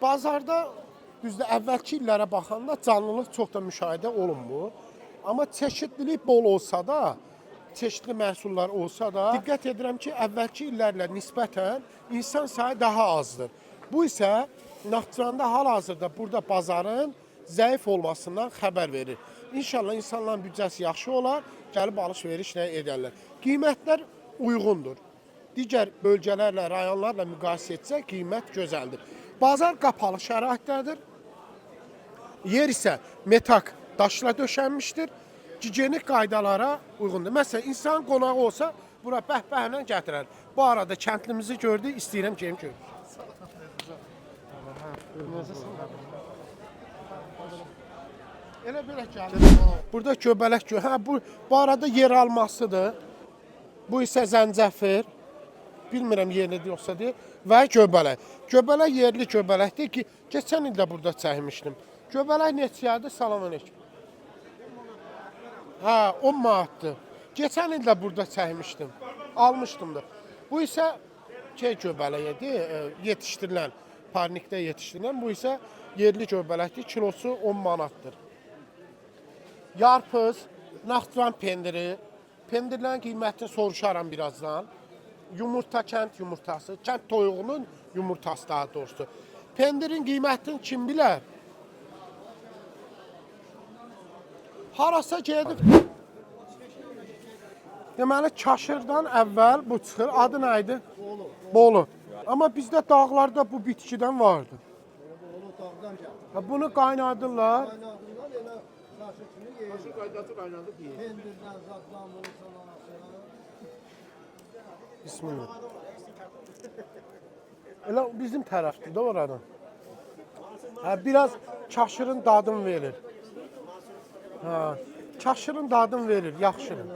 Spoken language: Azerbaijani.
Bazarda düzdür əvvəlki illərə baxanda canlılıq çox da müşahidə olunmur. Amma çeşidlilik bol olsa da, çeşidli məhsullar olsa da, diqqət edirəm ki, əvvəlki illərlə nisbətən insan sayı daha azdır. Bu isə Naxçıvanda hal-hazırda burada bazarın zəif olmasından xəbər verir. İnşallah insanların büdcəsi yaxşı olar, gəlib alış-verişlə edərlər. Qiymətlər uyğundur. Digər bölgələrlə, rayonlarla müqayisə etsək, qiymət gözəldir. Bazar qapalı şəraitdədir. Yer isə metak daşla döşənmişdir. Gigiyenik qaydalara uyğundur. Məsələn, insan qonağı olsa, bura bəhbəhlə gətirər. Bu arada kəndlimizi gördü, istəyirəm ki, görüm. Elə belə gəlir. Burada göbələk gör. Hə, bu arada yer almasıdır. Bu isə zəncəfir. Bilmirəm yerlidir yoxsa deyil. Və göbələk. Göbələk yerli göbələkdir ki, keçən ildə burada çəkmişdim. Göbələk neçəyədir? Salam aleyküm. Hə, 10 manatdır. Keçən ildə burada çəkmişdim. Almışdım da. Bu isə göbələyidir, yetişdirilən, parnikdə yetişdirilən. Bu isə yerli göbələkdir. Kilosu 10 manatdır. Yarpız, Naxçıvan pendiri. Pendirlərin qiymətini soruşaram birazdan. Yumurta, kənd yumurtası, kənd toyuğunun yumurtası daha doğrusu. Pendirin qiymətini kim bilər? Harasa gedib. Deməli, kaşırdan əvvəl bu çıxır. Adı nə idi? Bolu. Amma bizdə dağlarda bu bitkidən vardı. Bolu dağdan gəlir. Bunu qaynadırlar. Qaynadırlar, elə kaşır kimi yeyir. Kaşık kaydatı kaynandık yiyin. Pendirdən zaddan vurursan anasına. Bismillah. Elə bizim tərəfdir də oradan. Hə, biraz kaşırın dadını verir. Hə, kaşırın dadını verir, yaxşıdır.